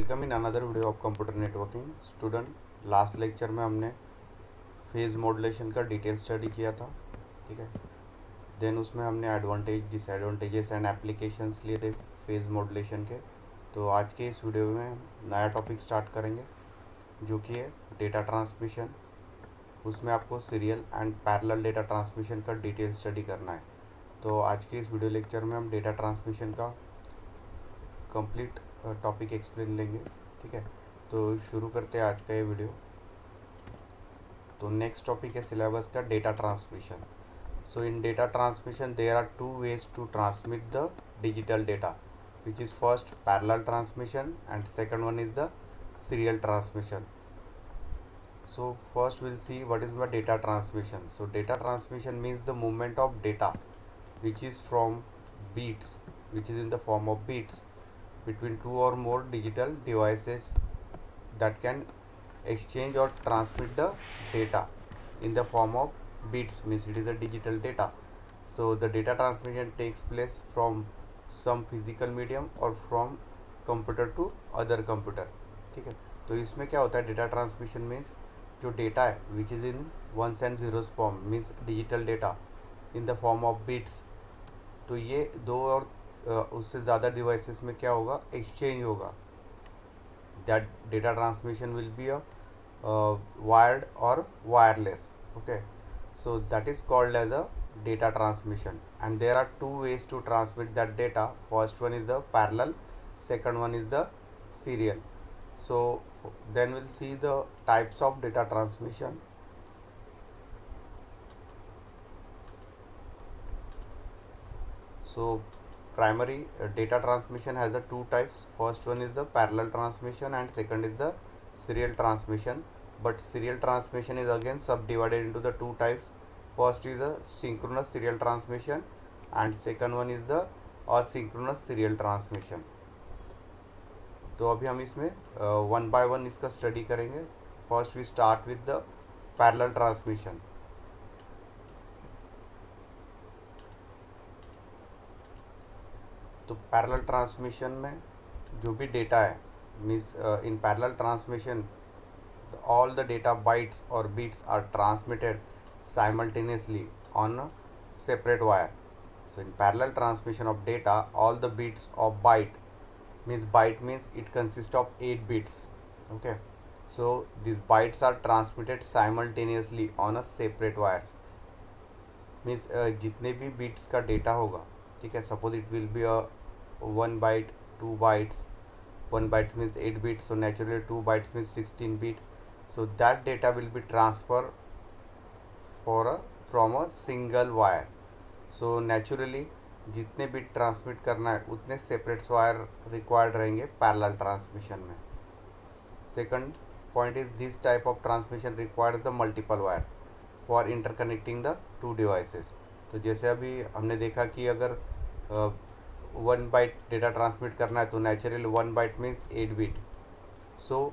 Welcome in another video of computer networking student. Last lecture में हमने phase modulation का detail study किया था, ठीक है। देन उसमें हमने एडवांटेज, डिसएडवांटेजेस एंड एप्लीकेशंस लिए थे फेज मॉड्यूलेशन के। तो आज के इस वीडियो में नया टॉपिक स्टार्ट करेंगे जो कि है डेटा ट्रांसमिशन। उसमें आपको serial and parallel data transmission का डिटेल स्टडी करना है। तो आज के इस वीडियो लेक्चर में हम डेटा ट्रांसमिशन का कंप्लीट टॉपिक एक्सप्लेन लेंगे, ठीक है। तो शुरू करते हैं आज का ये वीडियो। तो नेक्स्ट टॉपिक है सिलेबस का data transmission. So in data transmission there are two ways to transmit the digital data, which is first parallel transmission and second one is the serial transmission. So first we'll see what is the data transmission. So data transmission means the movement of data which is from bits, which is in the form of bits, between two or more digital devices that can exchange or transmit the data in the form of bits, means it is a digital data. So the data transmission takes place from some physical medium or from computer to other computer, ठीक है। तो इसमें क्या होता है, data transmission means जो data है which is in ones and zeros form, means digital data in the form of bits. तो ये दो और उससे ज़्यादा डिवाइसेस में क्या होगा, एक्सचेंज होगा। That data transmission will be a wired और wireless, okay. So that is called as a data transmission, and there are two ways to transmit that data. First one is the parallel, second one is the serial. So then we'll see the types of data transmission. So primary data transmission has the two types. First one is the parallel transmission and second is the serial transmission. But serial transmission is again subdivided into the two types. First is the synchronous serial transmission and second one is the asynchronous serial transmission. तो अभी हम इसमें one by one इसका study करेंगे। First we start with the parallel transmission. तो parallel transmission में जो भी डेटा है, means in parallel transmission all the data bytes or bits are transmitted simultaneously on a separate wire. So in parallel transmission of data, all the bits of byte means it consists of 8 bits, okay. So these bytes are transmitted simultaneously on a separate wires, means जितने भी bits का data होगा, ठीक है। suppose it will be a 1 byte, 2 bytes, 1 byte means 8 bits, so naturally 2 bytes means 16 bit. So that data will be transferred from a single wire. So naturally जितने bit transmit करना है उतने separate wire required रहेंगे parallel transmission में। Second point is this type of transmission requires the multiple wire for interconnecting the two devices. तो जैसे अभी हमने देखा कि अगर 1 बाइट डेटा ट्रांसमिट करना है तो naturally 1 bite means 8 bit. So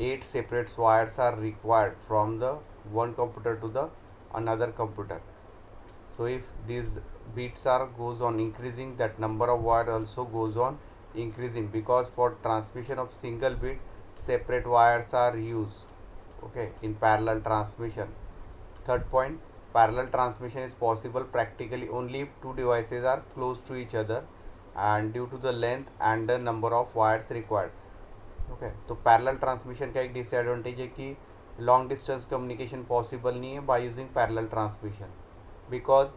8 separate wires are required from the one computer to the another computer. So if these bits are goes on increasing, that number of wire also goes on increasing, because for transmission of single bit separate wires are used, okay, in parallel transmission. Third point, parallel transmission is possible practically only if two devices are close to each other and due to the length and the number of wires required, okay. तो parallel transmission का एक disadvantage है कि long distance communication possible नहीं है by using parallel transmission, because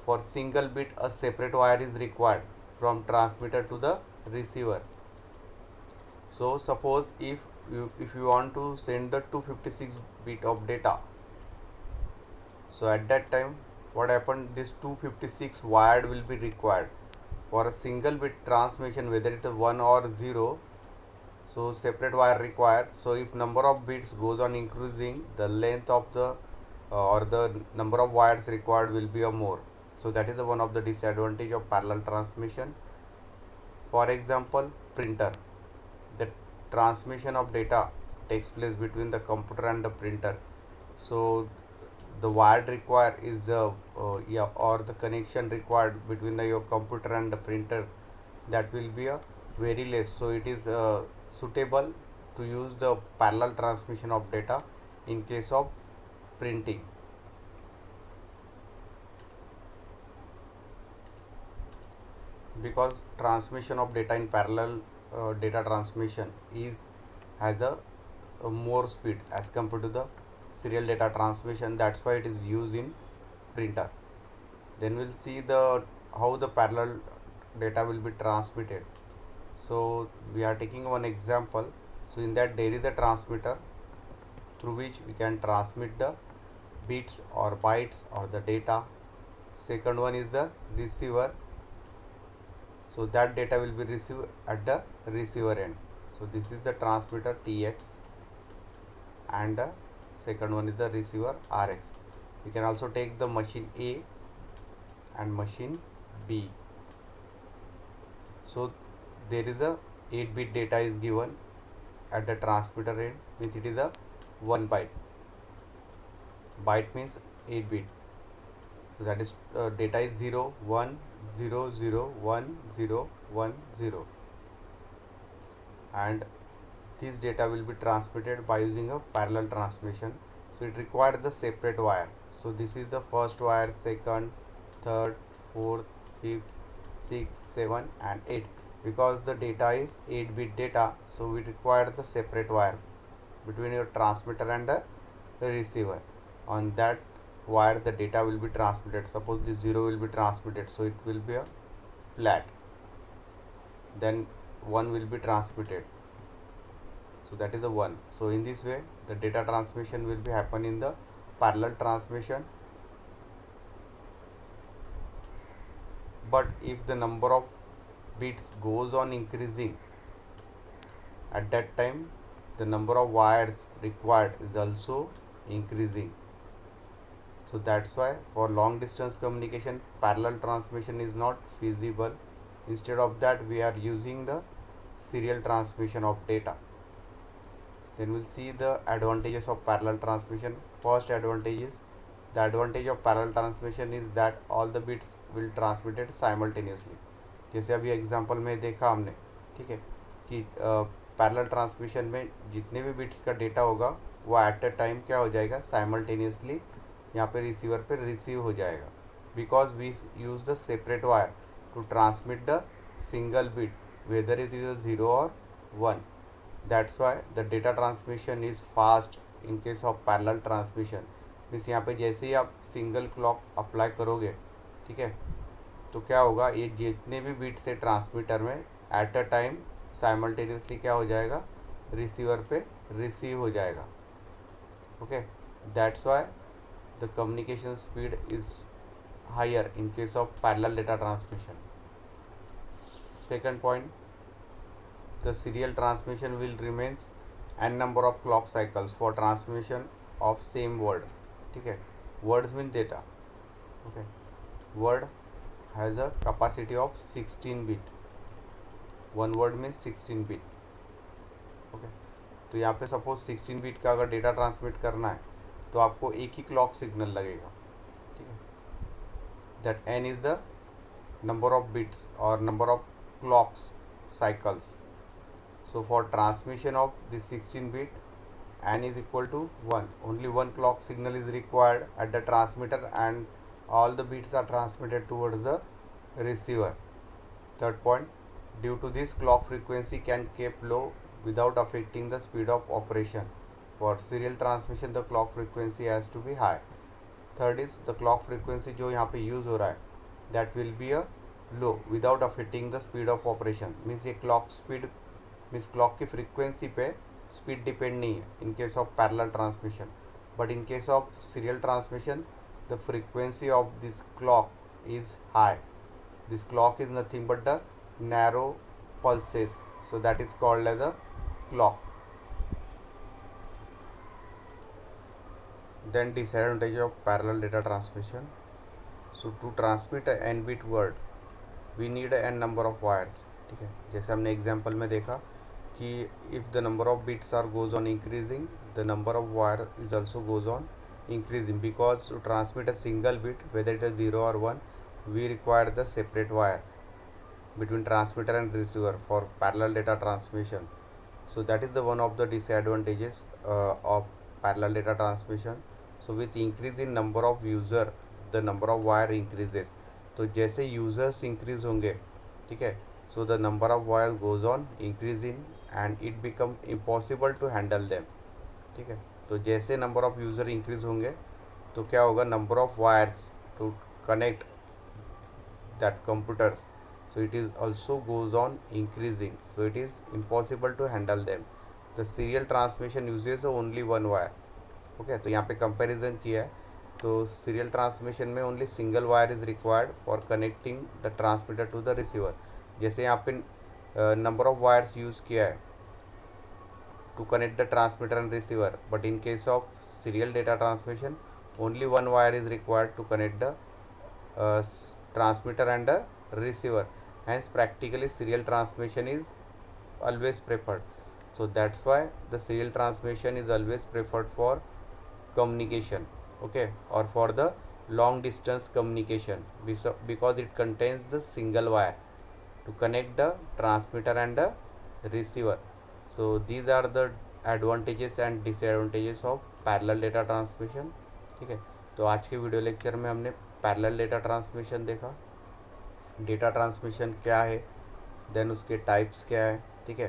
for single bit a separate wire is required from transmitter to the receiver. So suppose if you want to send the 256 bit of data, so at that time what happened, this 256 wired will be required for a single bit transmission, whether it is 1 or 0. So separate wire required. So if number of bits goes on increasing, the length of the or the number of wires required will be a more. So that is the one of the disadvantage of parallel transmission. For example, printer, the transmission of data takes place between the computer and the printer. So the wire required is or the connection required between your computer and the printer, that will be a very less. So it is suitable to use the parallel transmission of data in case of printing. Because transmission of data in parallel data transmission has a more speed as compared to the serial data transmission. That's why it is used in printer. Then we'll see the how the parallel data will be transmitted. So we are taking one example. So in that there is a transmitter through which we can transmit the bits or bytes or the data. Second one is the receiver. So that data will be received at the receiver end. So this is the transmitter TX and the second one is the receiver RX. We can also take the machine A and machine B. So there is a 8-bit data is given at the transmitter end, means it is a 1 byte. Byte means 8-bit. So that is data is 0 1 0 0 1 0 1 0, and this data will be transmitted by using a parallel transmission. So it requires the separate wire. So this is the first wire, second, third, fourth, fifth, 6, 7 and 8. Because the data is 8-bit data, so we require the separate wire between your transmitter and the receiver. On that wire the data will be transmitted. Suppose this 0 will be transmitted, so it will be a flat. Then 1 will be transmitted, so that is a 1. So in this way the data transmission will be happen in the parallel transmission. But if the number of bits goes on increasing, at that time the number of wires required is also increasing. So that's why for long distance communication parallel transmission is not feasible. Instead of that we are using the serial transmission of data. Then we'll see the advantages of parallel transmission. First advantage is, the advantage of parallel transmission is that all the bits will transmitted simultaneously. जैसे अभी example में देखा हमने, ठीक है, कि parallel transmission में जितने भी बिट्स का डेटा होगा वो एट अ टाइम क्या हो जाएगा, साइमल्टेनियसली यहाँ पे रिसीवर पे रिसीव हो जाएगा. Because we use the separate wire to transmit the single bit whether it is a 0 और 1. That's why the data transmission is fast in case of parallel transmission. Means यहाँ पे जैसे ही आप सिंगल क्लॉक अप्लाई करोगे, ठीक है, तो क्या होगा, ये जितने भी बिट्स है ट्रांसमीटर में एट अ टाइम साइमल्टेनियसली क्या हो जाएगा, रिसीवर पे रिसीव हो जाएगा. Okay, that's why the communication speed is higher in case of parallel data transmission. Second point, the serial transmission will remains n number of clock cycles for transmission of same word. ठीक है, words mean data. Okay, word has a capacity of 16 bit. one word means 16 bit. Okay, तो यहाँ पे suppose 16 bit का अगर data transmit करना है तो आपको एक ही क्लॉक सिग्नल लगेगा. ठीक है, that n is the number of bits और number of clocks cycles. So for transmission of this 16 bit, n is equal to 1. Only one clock signal is required at the transmitter and all the bits are transmitted towards the receiver. Third point, due to this clock frequency can keep low without affecting the speed of operation. For serial transmission the clock frequency has to be high. Third is the clock frequency जो यहाँ पे use हो रहा है that will be a low without affecting the speed of operation. Means ये clock speed means clock की frequency पे speed depend नहीं है in case of parallel transmission. But in case of serial transmission the frequency of this clock is high. This clock is nothing but the narrow pulses, so that is called as a clock. Then disadvantage of parallel data transmission. So to transmit a n bit word we need a n number of wires. ठीक है, जैसे हमने example में देखा कि if the number of bits are goes on increasing the number of wire is also goes on increasing. Because to transmit a single bit whether it is 0 और 1 we require the separate wire between transmitter and receiver for parallel data transmission. So that is the one of the disadvantages of parallel data transmission. So with increase in number of user, the number of wire increases. तो जैसे users increase होंगे, ठीक है, so the number of wire goes on increasing and it become impossible to handle them, ठीक है। तो जैसे number of user increase होंगे तो क्या होगा, number of wires to connect that computers, so it is also goes on increasing, so it is impossible to handle them. The serial transmission uses only one wire. Okay, तो यहाँ पे comparison किया है, तो सीरियल ट्रांसमिशन में only single wire is required for connecting the transmitter to the receiver. जैसे यहाँ पे नंबर ऑफ वायर्स यूज़ किया है to connect the transmitter and receiver, but in case of serial data transmission only one wire is required to connect the transmitter and a receiver. Hence practically serial transmission is always preferred. So that's why the serial transmission is always preferred for communication, okay, or for the long distance communication, because it contains the single wire to connect the transmitter and the receiver. So these are the advantages and disadvantages of parallel data transmission, ठीक है। तो आज के video lecture में हमने parallel data transmission देखा, data transmission क्या है, देन उसके टाइप्स क्या है, ठीक है।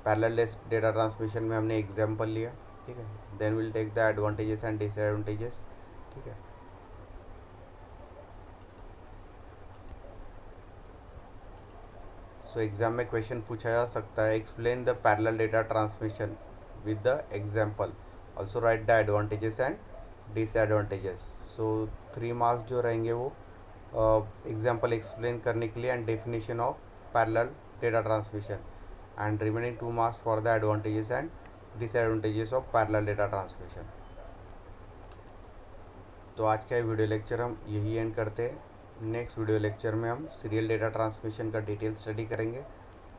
पैरेलल डेटा ट्रांसमिशन में हमने एग्जांपल लिया, ठीक है। Then will take the advantages and disadvantages, ठीक है। सो एग्जाम में क्वेश्चन पूछा जा सकता है, explain the parallel data transmission with the example, also right the advantages and disadvantages. So 3 marks जो रहेंगे वो एग्जांपल एक्सप्लेन करने के लिए and definition of parallel data transmission, and remaining 2 marks for the advantages and disadvantages of parallel data transmission. तो आज का video lecture हम यही एंड करते हैं। नेक्स्ट वीडियो लेक्चर में हम सीरियल डेटा ट्रांसमिशन का डिटेल स्टडी करेंगे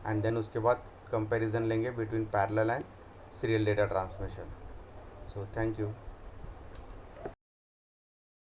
एंड देन उसके बाद कंपैरिजन लेंगे between parallel and serial data transmission. So thank you.